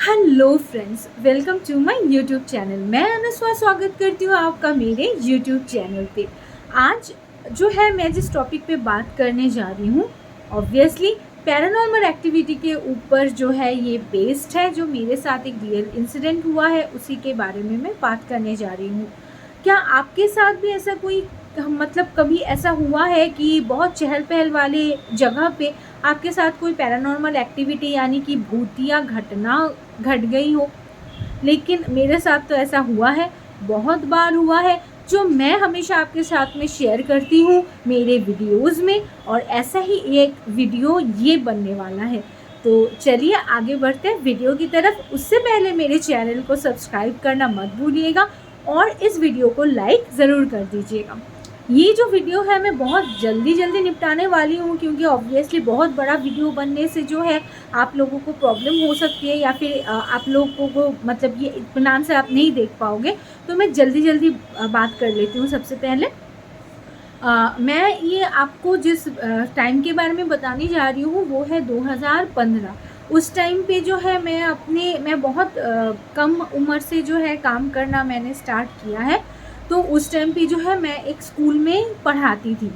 Hello friends, welcome to my YouTube channel. मैं अनस्वा स्वागत करती हूँ आपका मेरे यूट्यूब चैनल पे। आज जो है मैं जिस टॉपिक पे बात करने जा रही हूँ, ऑब्वियसली पैरानॉर्मल एक्टिविटी के ऊपर जो है ये बेस्ड है। जो मेरे साथ एक रियल इंसिडेंट हुआ है उसी के बारे में मैं बात करने जा रही हूँ। क्या आपके साथ भी ऐसा कोई मतलब कभी ऐसा हुआ है कि बहुत चहल पहल वाले जगह पे आपके साथ कोई पैरानॉर्मल एक्टिविटी यानी कि भूतिया घटना घट गई हो? लेकिन मेरे साथ तो ऐसा हुआ है, बहुत बार हुआ है, जो मैं हमेशा आपके साथ में शेयर करती हूँ मेरे वीडियोस में। और ऐसा ही एक वीडियो ये बनने वाला है। तो चलिए आगे बढ़ते हैं वीडियो की तरफ। उससे पहले मेरे चैनल को सब्सक्राइब करना मत भूलिएगा और इस वीडियो को लाइक ज़रूर कर दीजिएगा। ये जो वीडियो है मैं बहुत जल्दी निपटाने वाली हूँ, क्योंकि ऑब्वियसली बहुत बड़ा वीडियो बनने से जो है आप लोगों को प्रॉब्लम हो सकती है, या फिर आप लोगों को मतलब ये इत्मीनान से आप नहीं देख पाओगे। तो मैं जल्दी बात कर लेती हूँ। सबसे पहले मैं ये आपको जिस टाइम के बारे में बताने जा रही हूँ वो है 2015। उस टाइम पे जो है मैं बहुत कम उम्र से जो है काम करना मैंने स्टार्ट किया है। तो उस टाइम पे जो है मैं एक स्कूल में पढ़ाती थी,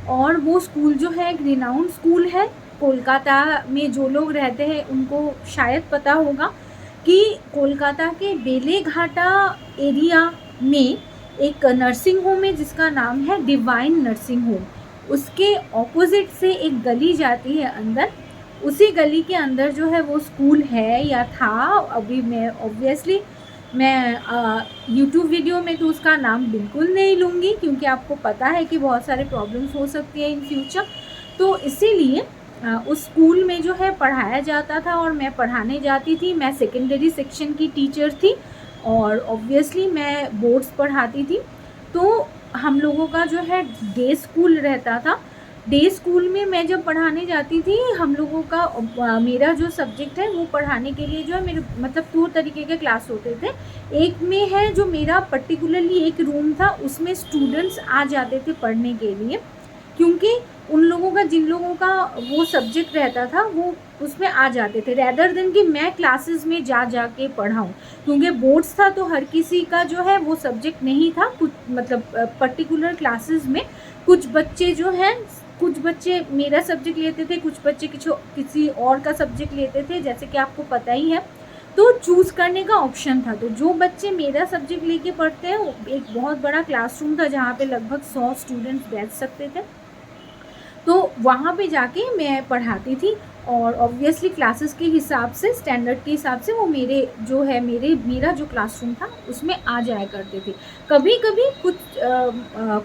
और वो स्कूल जो है एक रिनाउंड स्कूल है। कोलकाता में जो लोग रहते हैं उनको शायद पता होगा कि कोलकाता के बेलेघाटा एरिया में एक नर्सिंग होम है जिसका नाम है डिवाइन नर्सिंग होम। उसके ऑपोजिट से एक गली जाती है अंदर, उसी गली के अंदर जो है वो स्कूल है या था। अभी मैं यूट्यूब वीडियो में तो उसका नाम बिल्कुल नहीं लूँगी, क्योंकि आपको पता है कि बहुत सारे प्रॉब्लम्स हो सकती है इन फ्यूचर। तो इसीलिए उस स्कूल में जो है पढ़ाया जाता था और मैं पढ़ाने जाती थी। मैं सेकेंडरी सेक्शन की टीचर थी और ऑब्वियसली मैं बोर्ड्स पढ़ाती थी। तो हम लोगों का जो है डे स्कूल रहता था। डे स्कूल में मैं जब पढ़ाने जाती थी, हम लोगों का मेरा जो सब्जेक्ट है वो पढ़ाने के लिए जो है मेरे मतलब 2 तरीके के क्लास होते थे। एक में है जो मेरा पर्टिकुलरली एक रूम था, उसमें स्टूडेंट्स आ जाते थे पढ़ने के लिए, क्योंकि उन लोगों का जिन लोगों का वो सब्जेक्ट रहता था वो उसमें आ जाते थे, रैदर देन कि मैं क्लासेस में जा के पढ़ाऊँ। क्योंकि बोर्ड्स था तो हर किसी का जो है वो सब्जेक्ट नहीं था। कुछ मतलब पर्टिकुलर क्लासेस में कुछ बच्चे मेरा सब्जेक्ट लेते थे, कुछ बच्चे किसी और का सब्जेक्ट लेते थे, जैसे कि आपको पता ही है। तो चूज़ करने का ऑप्शन था। तो जो बच्चे मेरा सब्जेक्ट लेके पढ़ते हैं, एक बहुत बड़ा क्लासरूम था जहाँ पे लगभग 100 स्टूडेंट्स बैठ सकते थे। तो वहाँ पे जाके मैं पढ़ाती थी, और ऑब्वियसली क्लासेस के हिसाब से, स्टैंडर्ड के हिसाब से वो मेरा जो क्लासरूम था उसमें आ जाया करते थे। कभी कभी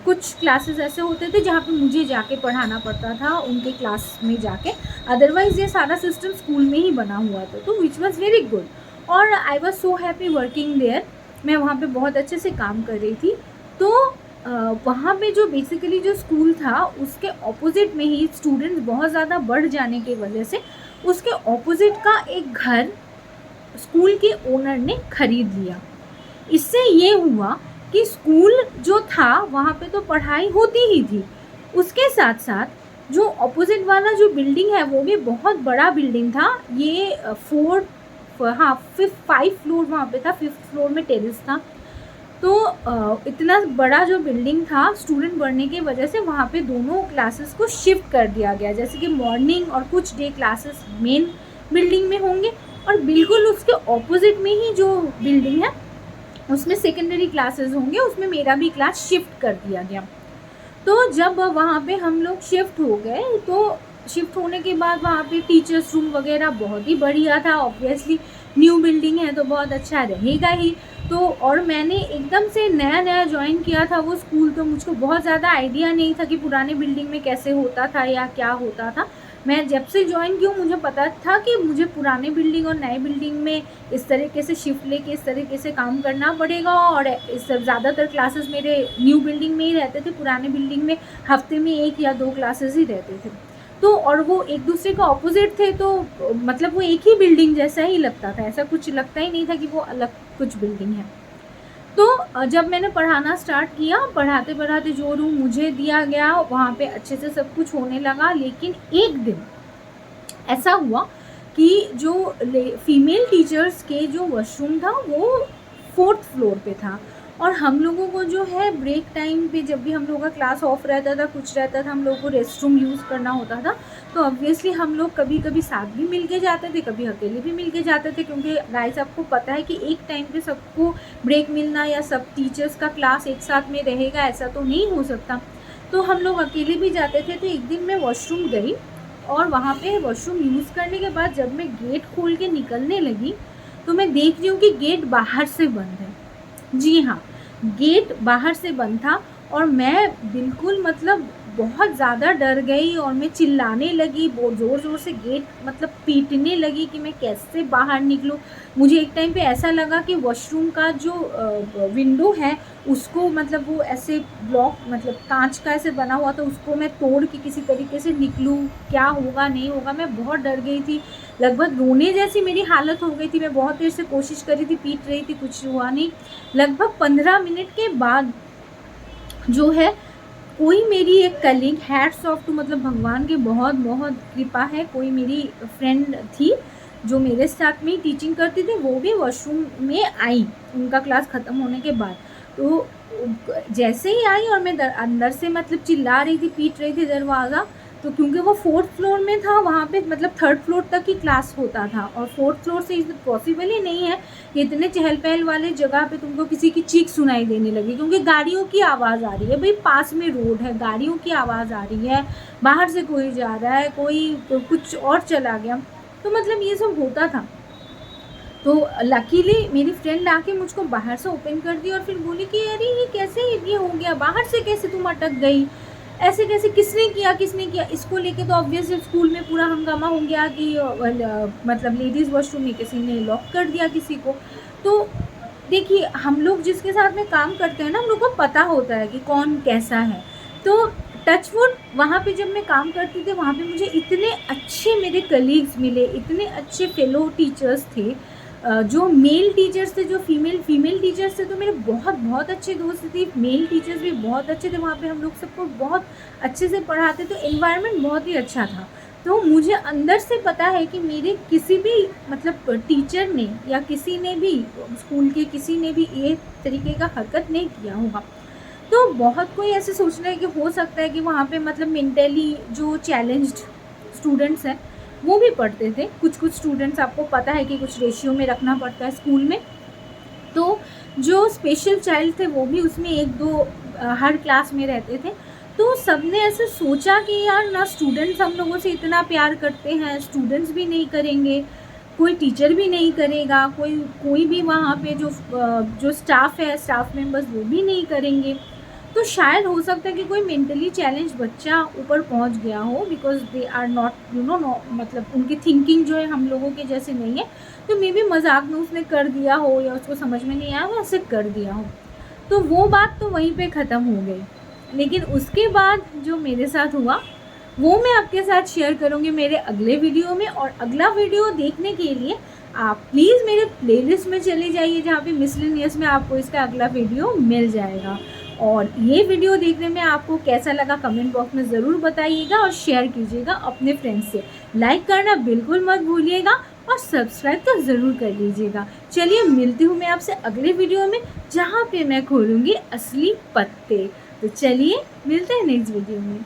कुछ क्लासेस ऐसे होते थे जहाँ पे मुझे जाके पढ़ाना पड़ता था उनके क्लास में जाके। अदरवाइज़ ये सारा सिस्टम स्कूल में ही बना हुआ था, तो विच वॉज़ वेरी गुड। और I was so happy working there. मैं वहाँ पे बहुत अच्छे से काम कर रही थी। तो वहाँ पे जो बेसिकली जो स्कूल था उसके ऑपोजिट में ही स्टूडेंट्स बहुत ज़्यादा बढ़ जाने की वजह से उसके ऑपोजिट का एक घर स्कूल के ओनर ने खरीद लिया। इससे ये हुआ कि स्कूल जो था वहाँ पे तो पढ़ाई होती ही थी, उसके साथ साथ जो ऑपोजिट वाला जो बिल्डिंग है वो भी बहुत बड़ा बिल्डिंग था। ये 5 फ्लोर वहाँ पे था, 5th फ्लोर में टेरेस था। तो इतना बड़ा जो बिल्डिंग था, स्टूडेंट बढ़ने की वजह से वहाँ पे दोनों क्लासेस को शिफ्ट कर दिया गया। जैसे कि मॉर्निंग और कुछ डे क्लासेस मेन बिल्डिंग में होंगे, और बिल्कुल उसके ऑपोजिट में ही जो बिल्डिंग है उसमें सेकेंडरी क्लासेस होंगे, उसमें मेरा भी क्लास शिफ्ट कर दिया गया। तो जब वहाँ पे हम लोग शिफ्ट हो गए, तो शिफ्ट होने के बाद वहाँ पे टीचर्स रूम वगैरह बहुत ही बढ़िया था। ऑब्वियसली न्यू बिल्डिंग है तो बहुत अच्छा रहेगा ही। तो और मैंने एकदम से नया ज्वाइन किया था वो स्कूल, तो मुझको बहुत ज़्यादा आइडिया नहीं था कि पुराने बिल्डिंग में कैसे होता था या क्या होता था। मैं जब से ज्वाइन की हूँ मुझे पता था कि मुझे पुराने बिल्डिंग और नए बिल्डिंग में इस तरीके से शिफ्ट लेके इस तरीके से काम करना पड़ेगा। और इस ज़्यादातर क्लासेस मेरे न्यू बिल्डिंग में ही रहते थे, पुराने बिल्डिंग में हफ्ते में 1 या 2 क्लासेस ही रहते थे। तो और वो एक दूसरे का ऑपोजिट थे, तो मतलब वो एक ही बिल्डिंग जैसा ही लगता था, ऐसा कुछ लगता ही नहीं था कि वो अलग कुछ बिल्डिंग है। तो जब मैंने पढ़ाना स्टार्ट किया, पढ़ाते पढ़ाते जो रूम मुझे दिया गया वहाँ पे अच्छे से सब कुछ होने लगा। लेकिन एक दिन ऐसा हुआ कि जो फीमेल टीचर्स के जो वॉशरूम था वो 4th फ्लोर पे था, और हम लोगों को जो है ब्रेक टाइम पे जब भी हम लोगों का क्लास ऑफ रहता था, कुछ रहता था, हम लोगों को रेस्ट रूम यूज़ करना होता था, तो ऑब्वियसली हम लोग कभी कभी साथ भी मिल के जाते थे, कभी अकेले भी मिल के जाते थे, क्योंकि गाइस आपको पता है कि एक टाइम पे सबको ब्रेक मिलना या सब टीचर्स का क्लास एक साथ में रहेगा ऐसा तो नहीं हो सकता। तो हम लोग अकेले भी जाते थे। तो एक दिन मैं वॉशरूम गई, और वहाँ पे वॉशरूम यूज़ करने के बाद जब मैं गेट खोल के निकलने लगी तो मैं देख रही हूँ कि गेट बाहर से बंद है। जी हाँ, गेट बाहर से बंद था, और मैं बिल्कुल मतलब बहुत ज़्यादा डर गई, और मैं चिल्लाने लगी, बहुत ज़ोर ज़ोर से गेट मतलब पीटने लगी कि मैं कैसे बाहर निकलूँ। मुझे एक टाइम पे ऐसा लगा कि वॉशरूम का जो विंडो है उसको मतलब वो ऐसे ब्लॉक मतलब कांच का ऐसे बना हुआ था, उसको मैं तोड़ के किसी तरीके से निकलूँ, क्या होगा नहीं होगा। मैं बहुत डर गई थी, लगभग रोने जैसी मेरी हालत हो गई थी। मैं बहुत देर से कोशिश कर रही थी, पीट रही थी, कुछ हुआ नहीं। लगभग 15 मिनट के बाद जो है कोई मेरी एक कलीग, हैट्स ऑफ टू, मतलब भगवान की बहुत बहुत कृपा है, कोई मेरी फ्रेंड थी जो मेरे साथ में ही टीचिंग करती थी, वो भी वॉशरूम में आई उनका क्लास ख़त्म होने के बाद। तो जैसे ही आई और मैं अंदर से मतलब चिल्ला रही थी, पीट रही थी दरवाज़ा, तो क्योंकि वो 4th फ्लोर में था, वहाँ पे मतलब 3rd फ्लोर तक ही क्लास होता था, और 4th फ्लोर से पॉसिबल ही नहीं है कि इतने चहल पहल वाले जगह पे तुमको किसी की चीख सुनाई देने लगी, क्योंकि गाड़ियों की आवाज़ आ रही है, भाई पास में रोड है, गाड़ियों की आवाज़ आ रही है, बाहर से कोई जा रहा है, कोई कुछ और चला गया, तो मतलब ये सब होता था। तो लकीली मेरी फ्रेंड आके मुझको बाहर से ओपन कर दी, और फिर बोली कि अरे ये कैसे ये हो गया, बाहर से कैसे तुम अटक गई, ऐसे कैसे, किसने किया। इसको लेके तो ऑब्वियसली स्कूल में पूरा हंगामा हो गया कि मतलब लेडीज़ वॉशरूम में किसी ने लॉक कर दिया किसी को। तो देखिए, हम लोग जिसके साथ में काम करते हैं ना, हम लोग को पता होता है कि कौन कैसा है। तो टचवुड वहाँ पे जब मैं काम करती थी, वहाँ पे मुझे इतने अच्छे मेरे कलीग्स मिले, इतने अच्छे फेलो टीचर्स थे, जो मेल टीचर्स थे, जो फीमेल टीचर्स थे तो मेरे बहुत बहुत अच्छे दोस्त थे, मेल टीचर्स भी बहुत अच्छे थे, वहाँ पे हम लोग सबको बहुत अच्छे से पढ़ाते, तो एनवायरनमेंट बहुत ही अच्छा था। तो मुझे अंदर से पता है कि मेरे किसी भी मतलब टीचर ने या किसी ने भी, स्कूल के किसी ने भी ये तरीके का हरकत नहीं किया होगा। तो बहुत कोई ऐसे सोच रहा है कि हो सकता है कि वहाँ पे मतलब मेंटली जो चैलेंज्ड स्टूडेंट्स हैं वो भी पढ़ते थे। कुछ स्टूडेंट्स, आपको पता है कि कुछ रेशियो में रखना पड़ता है स्कूल में, तो जो स्पेशल चाइल्ड थे वो भी उसमें 1-2 हर क्लास में रहते थे। तो सबने ऐसे सोचा कि यार ना, स्टूडेंट्स हम लोगों से इतना प्यार करते हैं, स्टूडेंट्स भी नहीं करेंगे, कोई टीचर भी नहीं करेगा, कोई भी वहाँ पे जो स्टाफ है, स्टाफ मेंबर्स, वो भी नहीं करेंगे। तो शायद हो सकता है कि कोई मेंटली चैलेंज बच्चा ऊपर पहुंच गया हो, बिकॉज दे आर नॉट मतलब उनकी थिंकिंग जो है हम लोगों के जैसे नहीं है। तो मे बी मजाक में उसने कर दिया हो, या उसको समझ में नहीं आया हो, ऐसे कर दिया हो। तो वो बात तो वहीं पे ख़त्म हो गई। लेकिन उसके बाद जो मेरे साथ हुआ वो मैं आपके साथ शेयर करूँगी मेरे अगले वीडियो में। और अगला वीडियो देखने के लिए आप प्लीज़ मेरे प्लेलिस्ट में चले जाइए, जहाँ पे मिसलेनियस में आपको इसका अगला वीडियो मिल जाएगा। और ये वीडियो देखने में आपको कैसा लगा कमेंट बॉक्स में ज़रूर बताइएगा, और शेयर कीजिएगा अपने फ्रेंड्स से। लाइक करना बिल्कुल मत भूलिएगा, और सब्सक्राइब तो ज़रूर कर लीजिएगा। चलिए, मिलती हूँ मैं आपसे अगले वीडियो में, जहाँ पे मैं खोलूँगी असली पत्ते। तो चलिए, मिलते हैं नेक्स्ट वीडियो में।